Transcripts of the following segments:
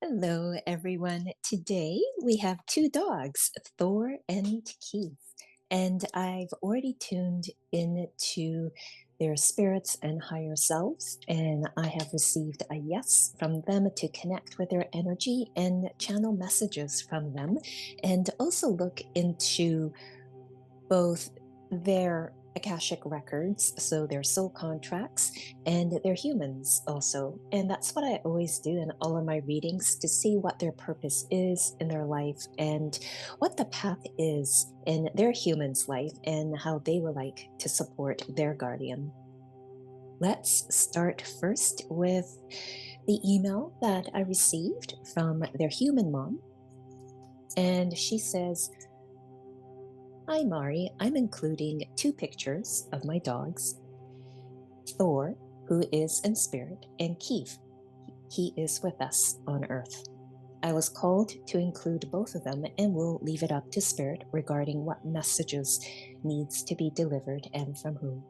Hello, everyone. Today we have two dogs, Thor and Keith, and I've already tuned into their spirits and higher selves, and I have received a yes from them to connect with their energy and channel messages from them, and also look into both their Akashic records, so their soul contracts, and their humans also. And that's what I always do in all of my readings to see what their purpose is in their life and what the path is in their human's life and how they would like to support their guardian. Let's start first with the email that I received from their human mom. And she says, "Hi, Mari. I'm including two pictures of my dogs, Thor, who is in spirit, and Keith. He is with us on Earth. I was called to include both of them and will leave it up to spirit regarding what messages needs to be delivered and from whom.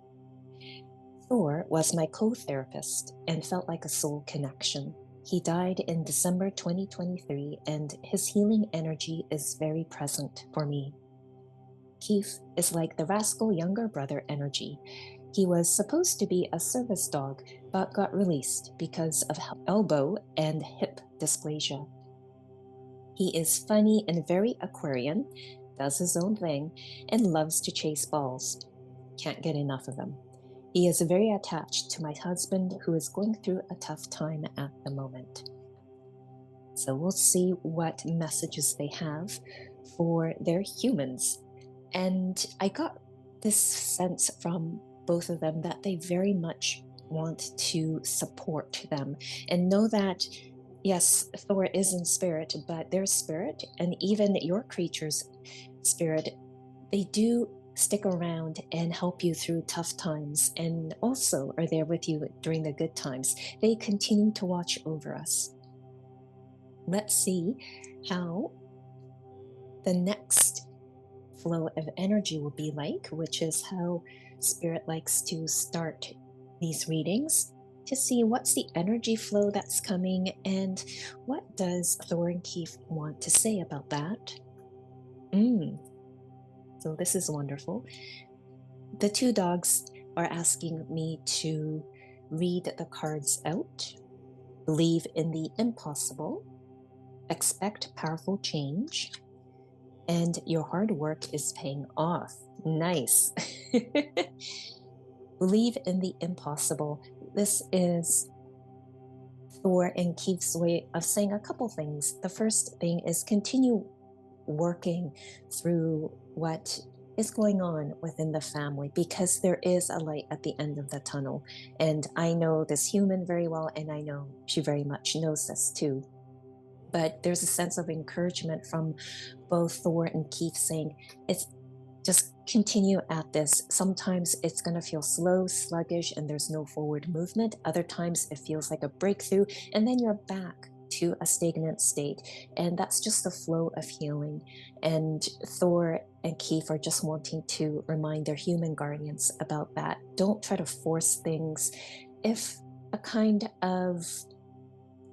Thor was my co-therapist and felt like a soul connection. He died in December 2023 and his healing energy is very present for me. Keith is like the rascal younger brother energy. He was supposed to be a service dog, but got released because of elbow and hip dysplasia. He is funny and very Aquarian, does his own thing, and loves to chase balls. Can't get enough of him. He is very attached to my husband, who is going through a tough time at the moment." So we'll see what messages they have for their humans. And I got this sense from both of them that they very much want to support them and know that, yes, Thor is in spirit, but their spirit and even your creature's spirit, they do stick around and help you through tough times and also are there with you during the good times. They continue to watch over us. Let's see how the next flow of energy will be like, which is how Spirit likes to start these readings to see what's the energy flow that's coming and what does Thor and Keith want to say about that. Mm, so this is wonderful. The two dogs are asking me to read the cards out, believe in the impossible, expect powerful change, and your hard work is paying off. Nice. Believe in the impossible. This is Thor and Keith's way of saying a couple things. The first thing is continue working through what is going on within the family because there is a light at the end of the tunnel. And I know this human very well, and I know she very much knows this too. But there's a sense of encouragement from both Thor and Keith saying, it's just continue at this. Sometimes it's going to feel slow, sluggish, and there's no forward movement. Other times it feels like a breakthrough, and then you're back to a stagnant state. And that's just the flow of healing. And Thor and Keith are just wanting to remind their human guardians about that. Don't try to force things. If a kind of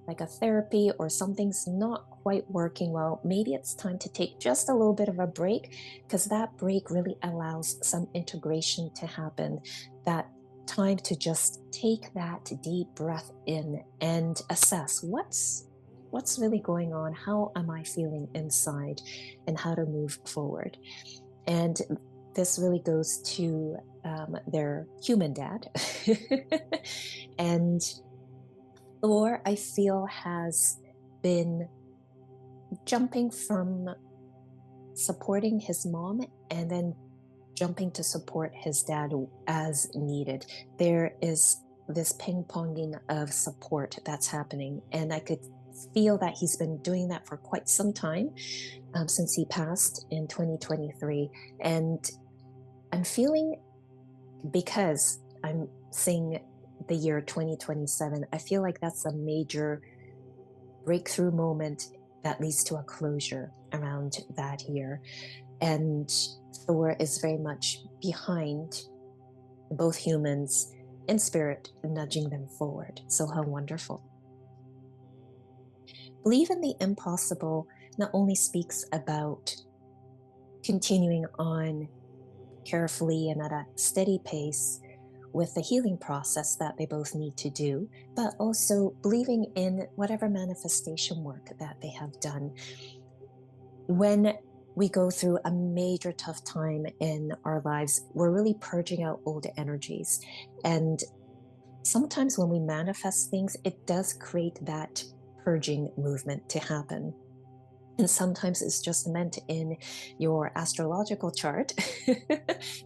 like a therapy or something's not quite working well, maybe it's time to take just a little bit of a break because that break really allows some integration to happen. That time to just take that deep breath in and assess what's really going on, how am I feeling inside, and how to move forward. And this really goes to their human dad. And Thor, I feel, has been jumping from supporting his mom and then jumping to support his dad as needed. There is this ping ponging of support that's happening, and I could feel that he's been doing that for quite some time since he passed in 2023. And I'm feeling, because I'm seeing the year 2027, I feel like that's a major breakthrough moment that leads to a closure around that year. And Thor is very much behind both humans and spirit, nudging them forward. So, how wonderful. Believe in the impossible not only speaks about continuing on carefully and at a steady pace with the healing process that they both need to do, but also believing in whatever manifestation work that they have done. When we go through a major tough time in our lives, we're really purging out old energies. And sometimes when we manifest things, it does create that purging movement to happen. And sometimes it's just meant in your astrological chart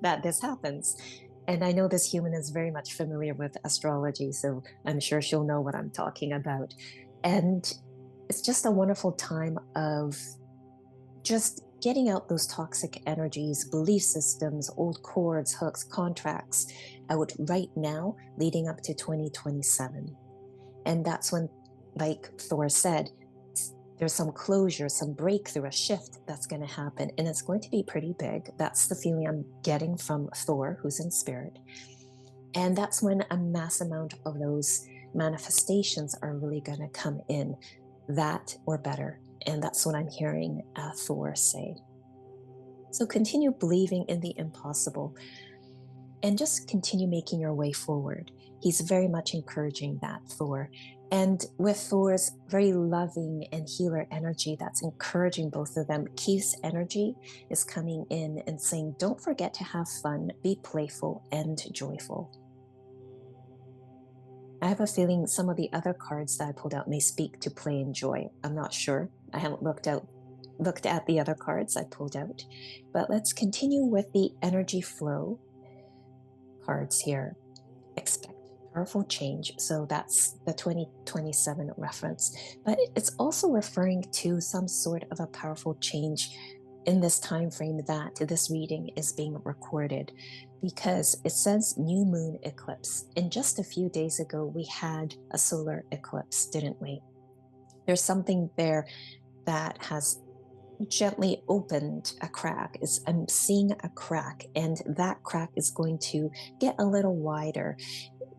that this happens. And I know this human is very much familiar with astrology, so I'm sure she'll know what I'm talking about. And it's just a wonderful time of just getting out those toxic energies, belief systems, old cords, hooks, contracts out right now, leading up to 2027. And that's when, like Thor said, there's some closure, some breakthrough, a shift that's going to happen. And it's going to be pretty big. That's the feeling I'm getting from Thor, who's in spirit. And that's when a mass amount of those manifestations are really going to come in, that or better. And that's what I'm hearing Thor say. So continue believing in the impossible and just continue making your way forward. He's very much encouraging that, Thor. And with Thor's very loving and healer energy that's encouraging both of them, Keith's energy is coming in and saying, don't forget to have fun, be playful and joyful. I have a feeling some of the other cards that I pulled out may speak to play and joy. I'm not sure. I haven't looked at the other cards I pulled out. But let's continue with the energy flow cards here. Expect powerful change. So that's the 2027 reference. But it's also referring to some sort of a powerful change in this time frame that this reading is being recorded, because it says new moon eclipse. And just a few days ago, we had a solar eclipse, didn't we? There's something there that has gently opened a crack. I'm seeing a crack, and that crack is going to get a little wider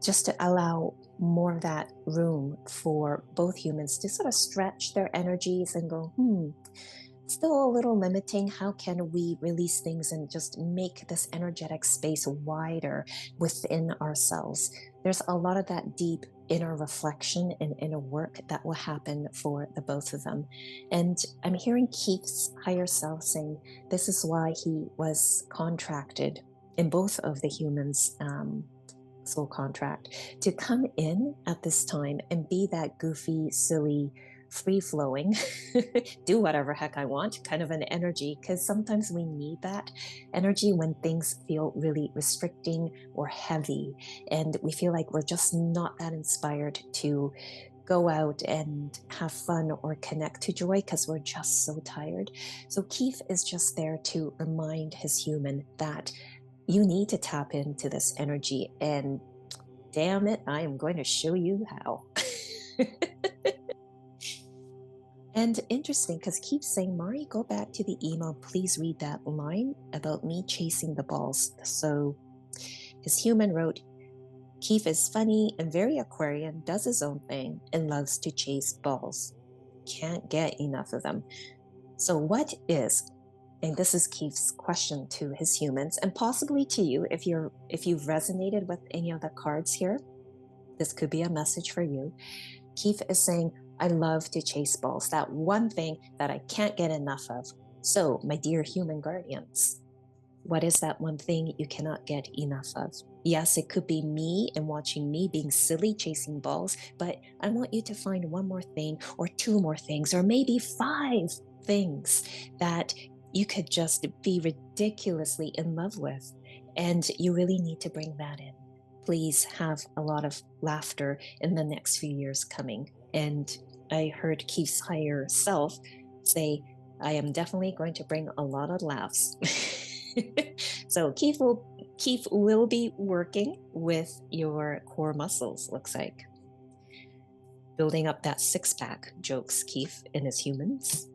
just to allow more of that room for both humans to sort of stretch their energies and go, still a little limiting. How can we release things and just make this energetic space wider within ourselves? There's a lot of that deep inner reflection and inner work that will happen for the both of them. And I'm hearing Keith's higher self saying this is why he was contracted in both of the humans' soul contract to come in at this time and be that goofy, silly, free flowing, do whatever heck I want kind of an energy, because sometimes we need that energy when things feel really restricting or heavy, and we feel like we're just not that inspired to go out and have fun or connect to joy because we're just so tired. So Keith is just there to remind his human that you need to tap into this energy, and damn it, I am going to show you how. And interesting, because keeps saying, Mari, go back to the email. Please read that line about me chasing the balls. So his human wrote, Keith is funny and very Aquarian, does his own thing, and loves to chase balls. Can't get enough of them. So what is, and this is Keith's question to his humans, and possibly to you, if you've resonated with any of the cards here, this could be a message for you. Keith is saying, I love to chase balls, that one thing that I can't get enough of. So, my dear human guardians, what is that one thing you cannot get enough of? Yes, it could be me and watching me being silly chasing balls, but I want you to find one more thing or two more things or maybe five things that you could just be ridiculously in love with. And you really need to bring that in. Please have a lot of laughter in the next few years coming. And I heard Keith's higher self say, I am definitely going to bring a lot of laughs. So Keith will be working with your core muscles, looks like. Building up that six-pack, jokes Keith in his humans.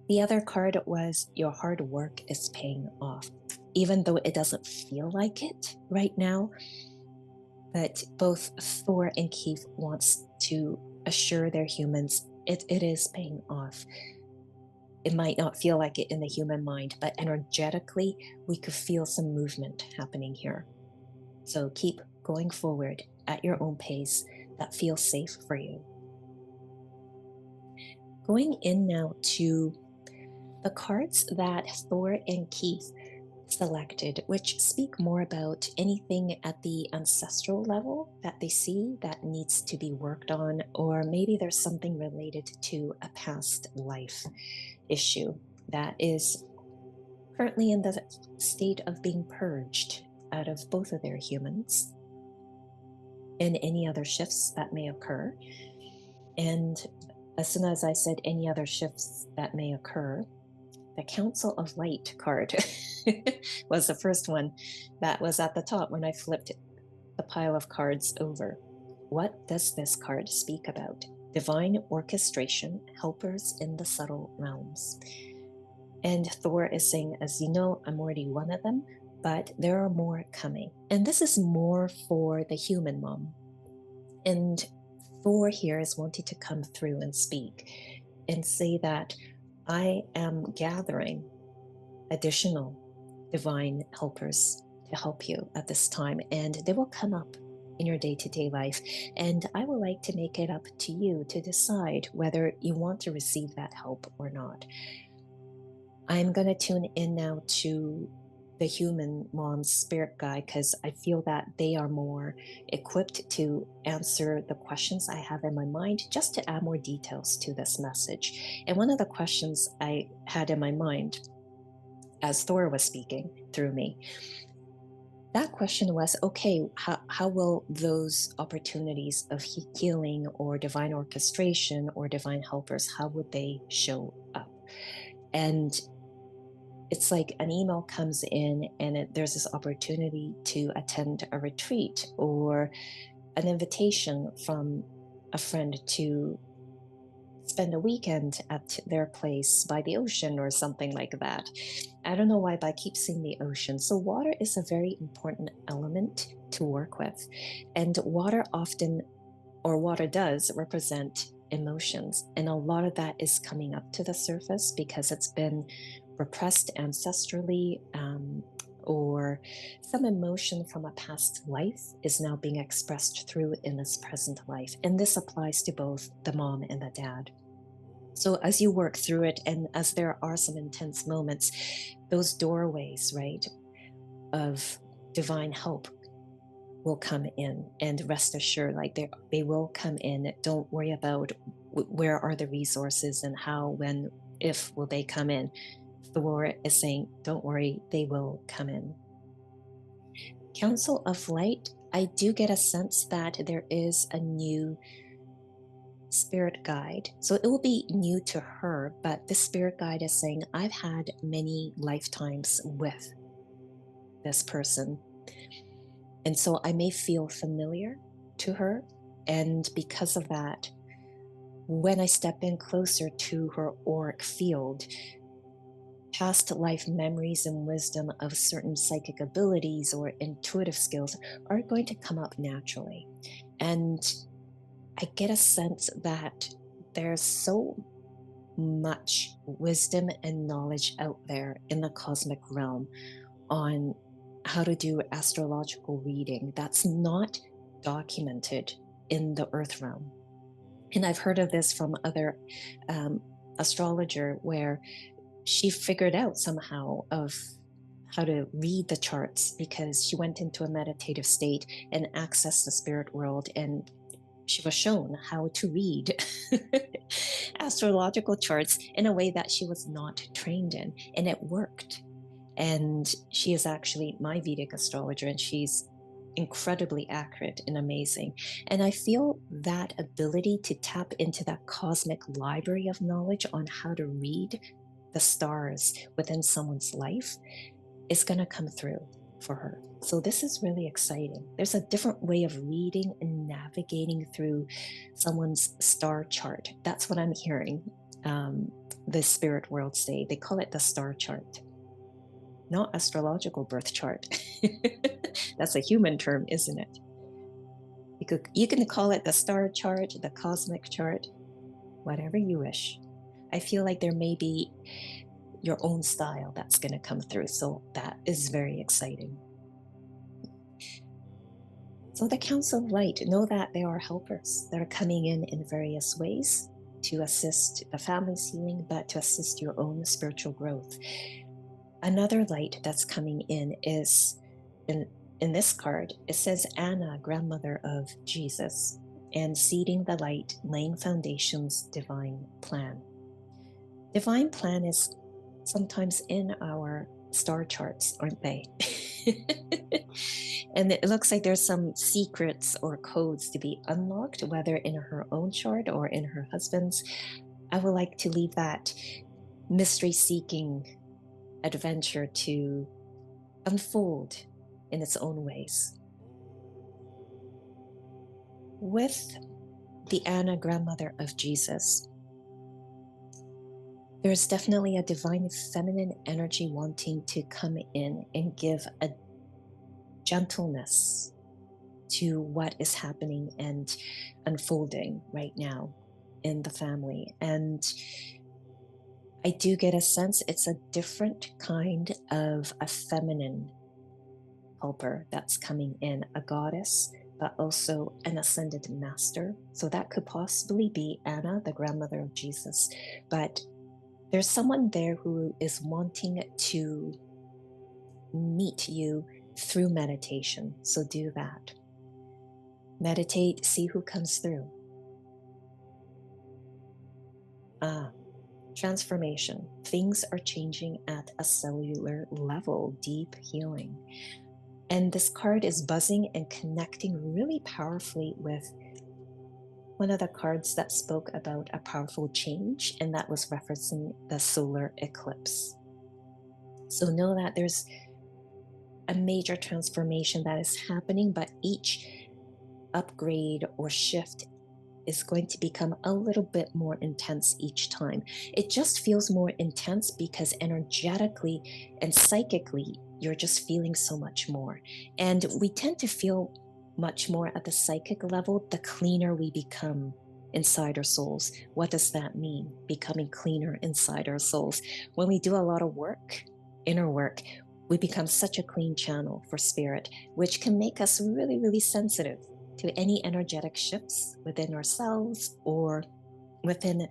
The other card was your hard work is paying off. Even though it doesn't feel like it right now, But both Thor and Keefe wants to assure their humans it is paying off. It might not feel like it in the human mind, but energetically, we could feel some movement happening here. So keep going forward at your own pace that feels safe for you. Going in now to the cards that Thor and Keith selected, which speak more about anything at the ancestral level that they see that needs to be worked on, or maybe there's something related to a past life issue that is currently in the state of being purged out of both of their humans and any other shifts that may occur. And as soon as I said any other shifts that may occur, the Council of Light card was the first one that was at the top when I flipped the pile of cards over. What does this card speak about? Divine orchestration, helpers in the subtle realms. And Thor is saying, as you know, I'm already one of them, but there are more coming. And this is more for the human mom. And Thor here is wanting to come through and speak and say that I am gathering additional divine helpers to help you at this time, and they will come up in your day-to-day life. And I would like to make it up to you to decide whether you want to receive that help or not. I'm going to tune in now to the human mom's spirit guide because I feel that they are more equipped to answer the questions I have in my mind, just to add more details to this message. And one of the questions I had in my mind as Thor was speaking through me, that question was, okay, how will those opportunities of healing or divine orchestration or divine helpers, how would they show up? And it's like an email comes in and there's this opportunity to attend a retreat or an invitation from a friend to spend a weekend at their place by the ocean or something like that. I don't know why, but I keep seeing the ocean. So water is a very important element to work with. And water often, or water does, represent emotions. And a lot of that is coming up to the surface because it's been repressed ancestrally, or some emotion from a past life is now being expressed through in this present life. And this applies to both the mom and the dad. So as you work through it, and as there are some intense moments, those doorways, right, of divine help will come in, and rest assured, like they will come in. Don't worry about where are the resources and how, when, if will they come in. Thor is saying, don't worry, they will come in. Council of Light, I do get a sense that there is a new spirit guide. So it will be new to her, but the spirit guide is saying, I've had many lifetimes with this person. And so I may feel familiar to her. And because of that, when I step in closer to her auric field, past life memories and wisdom of certain psychic abilities or intuitive skills are going to come up naturally. And I get a sense that there's so much wisdom and knowledge out there in the cosmic realm on how to do astrological reading that's not documented in the earth realm. And I've heard of this from other astrologer where she figured out somehow of how to read the charts because she went into a meditative state and accessed the spirit world, and she was shown how to read astrological charts in a way that she was not trained in, and it worked. And she is actually my Vedic astrologer, and she's incredibly accurate and amazing. And I feel that ability to tap into that cosmic library of knowledge on how to read the stars within someone's life is going to come through for her. So this is really exciting. There's a different way of reading and navigating through someone's star chart. That's what I'm hearing the spirit world say. They call it the star chart, not astrological birth chart. That's a human term, isn't it? You can call it the star chart, the cosmic chart, whatever you wish. I feel like there may be your own style that's going to come through. So that is very exciting. So the Council of Light, know that there are helpers that are coming in various ways to assist the family's healing, but to assist your own spiritual growth. Another light that's coming in is in this card, it says Anna, grandmother of Jesus, and seeding the light, laying foundations, divine plan. Divine plan is sometimes in our star charts, aren't they? And it looks like there's some secrets or codes to be unlocked, whether in her own chart or in her husband's. I would like to leave that mystery seeking adventure to unfold in its own ways. With the Anna, grandmother of Jesus, there's definitely a divine feminine energy wanting to come in and give a gentleness to what is happening and unfolding right now in the family. And I do get a sense it's a different kind of a feminine helper that's coming in, a goddess, but also an ascended master. So that could possibly be Anna, the grandmother of Jesus. But there's someone there who is wanting to meet you through meditation. So do that. Meditate, see who comes through. Transformation. Things are changing at a cellular level, deep healing. And this card is buzzing and connecting really powerfully with one of the cards that spoke about a powerful change, and that was referencing the solar eclipse. So know that there's a major transformation that is happening, but each upgrade or shift is going to become a little bit more intense each time. It just feels more intense because energetically and psychically, you're just feeling so much more. And we tend to feel much more at the psychic level, the cleaner we become inside our souls. What does that mean? Becoming cleaner inside our souls. When we do a lot of work, inner work, we become such a clean channel for spirit, which can make us really, really sensitive to any energetic shifts within ourselves or within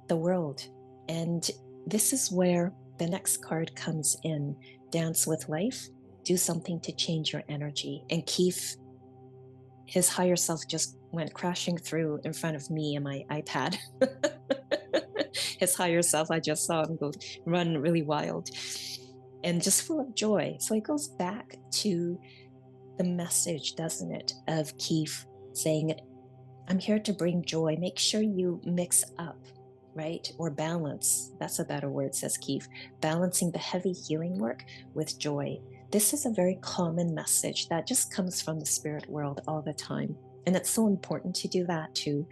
the world. And this is where the next card comes in. Dance with life, do something to change your energy. And Keefe, his higher self just went crashing through in front of me and my iPad. His higher self, I just saw him go run really wild and just full of joy. So it goes back to the message, doesn't it, of Keefe saying, I'm here to bring joy. Make sure you mix up, right? Or balance. That's a better word, says Keefe. Balancing the heavy healing work with joy. This is a very common message that just comes from the spirit world all the time. And it's so important to do that, to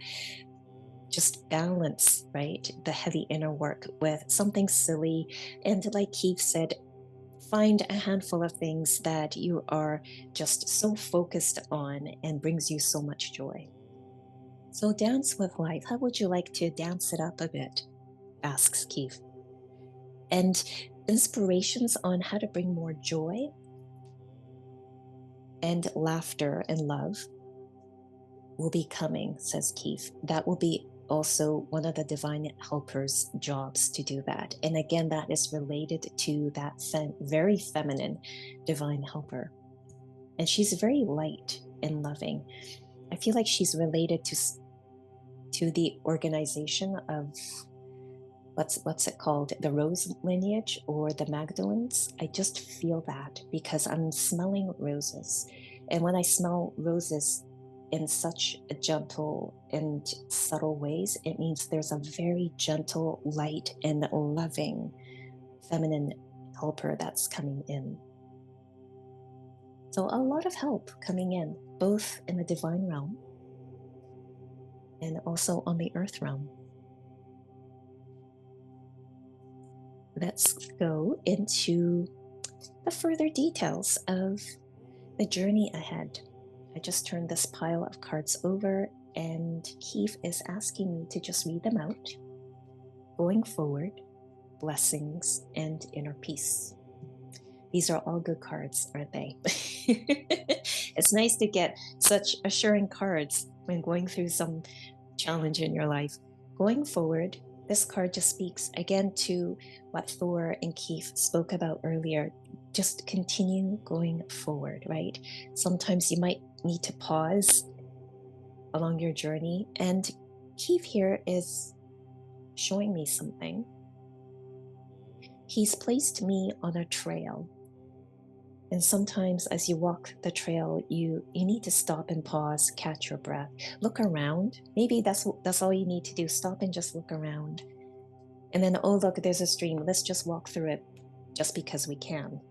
just balance, right? The heavy inner work with something silly. And like Keefe said, find a handful of things that you are just so focused on and brings you so much joy. So dance with life. How would you like to dance it up a bit? Asks Keefe. And inspirations on how to bring more joy and laughter and love will be coming, says Keefe. That will be also one of the divine helpers' jobs to do that. And again, that is related to that very feminine divine helper. And she's very light and loving. I feel like she's related to the organization of what's it called, the Rose lineage or the Magdalens. I just feel that because I'm smelling roses, and when I smell roses in such a gentle and subtle ways, it means there's a very gentle, light, and loving feminine helper that's coming in. So a lot of help coming in, both in the divine realm and also on the earth realm. Let's go into the further details of the journey ahead. I just turned this pile of cards over, and Keefe is asking me to just read them out. Going forward, blessings, and inner peace. These are all good cards, aren't they? It's nice to get such assuring cards when going through some challenge in your life. Going forward, this card just speaks again to what Thor and Keefe spoke about earlier. Just continue going forward, right? Sometimes you might need to pause along your journey, and Keefe here is showing me something. He's placed me on a trail. And sometimes as you walk the trail, you need to stop and pause, catch your breath, look around. Maybe that's all you need to do. Stop and just look around. And then, oh, look, there's a stream. Let's just walk through it just because we can.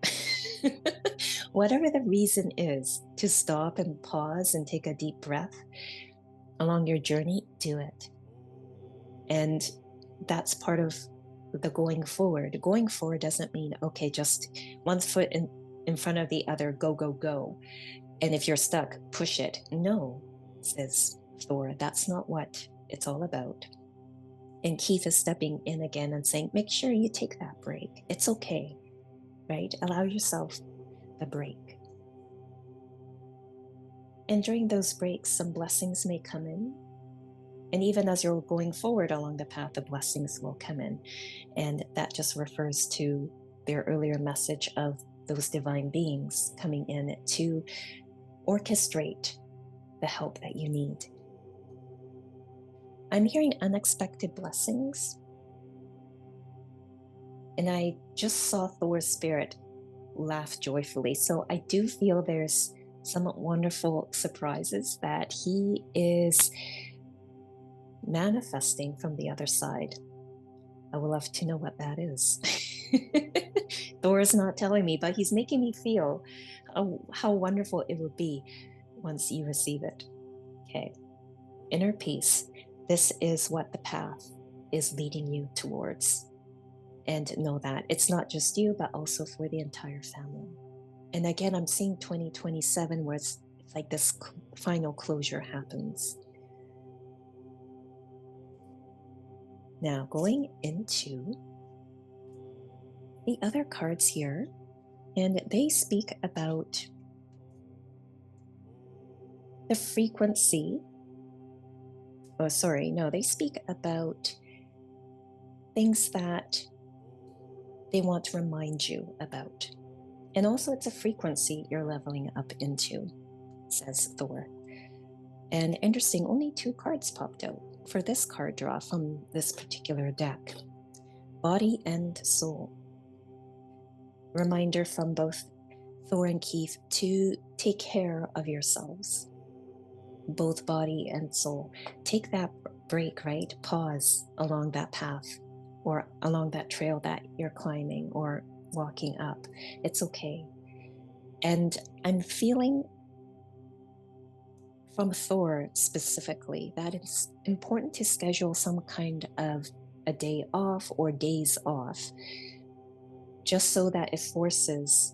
Whatever the reason is to stop and pause and take a deep breath along your journey, do it. And that's part of the going forward. Going forward doesn't mean, okay, just one foot in front of the other, go, go, go. And if you're stuck, push it. No, says Thor, that's not what it's all about. And Keith is stepping in again and saying, make sure you take that break. It's okay, right? Allow yourself the break. And during those breaks, some blessings may come in. And even as you're going forward along the path, the blessings will come in. And that just refers to their earlier message of those divine beings coming in to orchestrate the help that you need. I'm hearing unexpected blessings. And I just saw Thor's spirit laugh joyfully. So I do feel there's some wonderful surprises that he is manifesting from the other side. I would love to know what that is. Thor is not telling me, but he's making me feel how wonderful it would be once you receive it. Okay. Inner peace. This is what the path is leading you towards. And know that it's not just you, but also for the entire family. And again, I'm seeing 2027 where it's like this final closure happens. Now, going into the other cards here, and they speak about the frequency. Oh, sorry, no, they speak about things that they want to remind you about. And also, it's a frequency you're leveling up into, says Thor. And interesting, only 2 cards popped out for this card draw from this particular deck. Body and soul. Reminder from both Thor and Keefe to take care of yourselves, both body and soul. Take that break, right? Pause along that path or along that trail that you're climbing or walking up. It's okay. And I'm feeling from Thor specifically that it's important to schedule some kind of a day off or days off, just so that it forces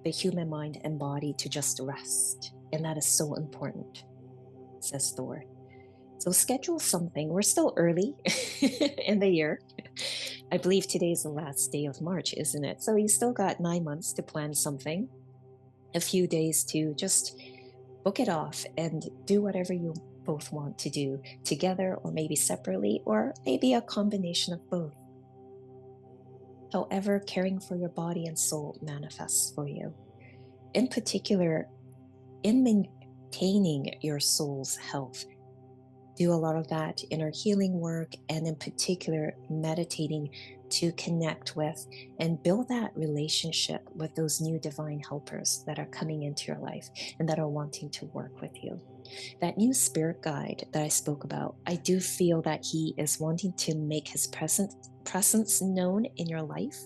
the human mind and body to just rest. And that is so important, says Thor. So schedule something. We're still early in the year. I believe today's the last day of March, isn't it? So you still got 9 months to plan something, a few days to just book it off and do whatever you both want to do together, or maybe separately, or maybe a combination of both. However, caring for your body and soul manifests for you. In particular, in maintaining your soul's health, do a lot of that inner healing work, and in particular, meditating to connect with and build that relationship with those new divine helpers that are coming into your life and that are wanting to work with you. That new spirit guide that I spoke about, I do feel that he is wanting to make his presence known in your life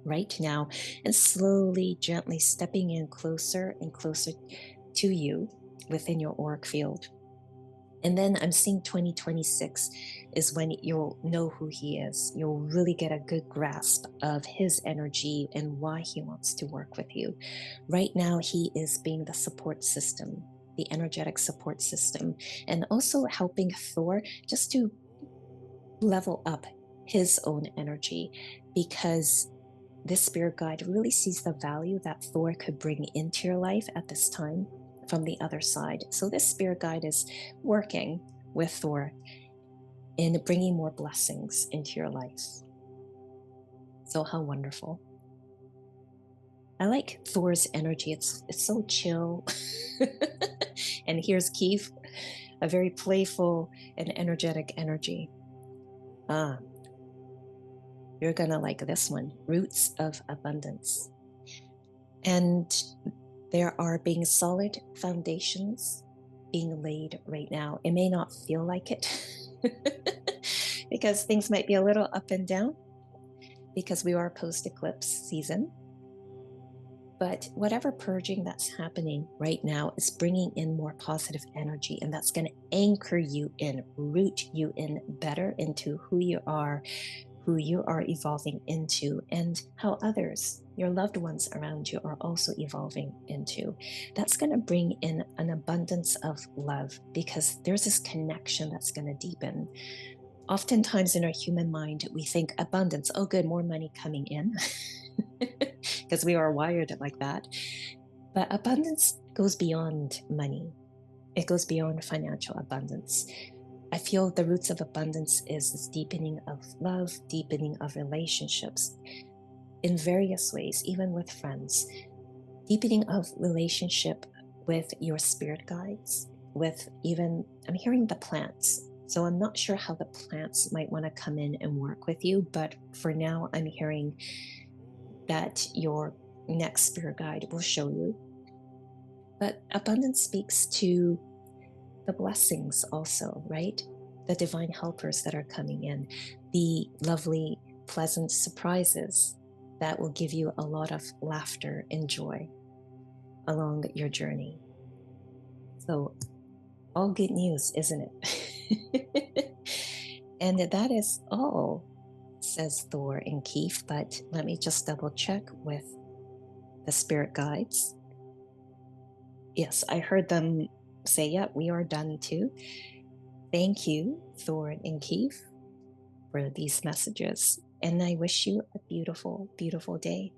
right now, and slowly, gently stepping in closer and closer to you within your auric field. And then I'm seeing 2026 is when you'll know who he is. You'll really get a good grasp of his energy and why he wants to work with you. Right now, he is being the support system, the energetic support system, and also helping Thor just to level up his own energy, because this spirit guide really sees the value that Thor could bring into your life at this time from the other side. So this spirit guide is working with Thor in bringing more blessings into your life. So how wonderful. I like Thor's energy. It's so chill. And here's Keith, a very playful and energetic energy. Ah, you're gonna like this one, Roots of Abundance. And there are being solid foundations being laid right now. It may not feel like it because things might be a little up and down because we are post eclipse season. But whatever purging that's happening right now is bringing in more positive energy, and that's going to anchor you in, root you in better into who you are evolving into, and how others, your loved ones around you, are also evolving into. That's going to bring in an abundance of love because there's this connection that's going to deepen. Oftentimes in our human mind, we think abundance, oh, good, more money coming in, because we are wired like that. But abundance goes beyond money, it goes beyond financial abundance. I feel the roots of abundance is this deepening of love, deepening of relationships in various ways, even with friends, deepening of relationship with your spirit guides, with even, I'm hearing the plants. So I'm not sure how the plants might want to come in and work with you, but for now, I'm hearing that your next spirit guide will show you. But abundance speaks to the blessings also, right? The divine helpers that are coming in, the lovely, pleasant surprises that will give you a lot of laughter and joy along your journey. So, all good news, isn't it? And that is all, says Thor and Keefe. But let me just double check with the spirit guides. Yes, I heard them say, yeah, we are done too. Thank you, Thor and Keefe, for these messages. And I wish you a beautiful, beautiful day.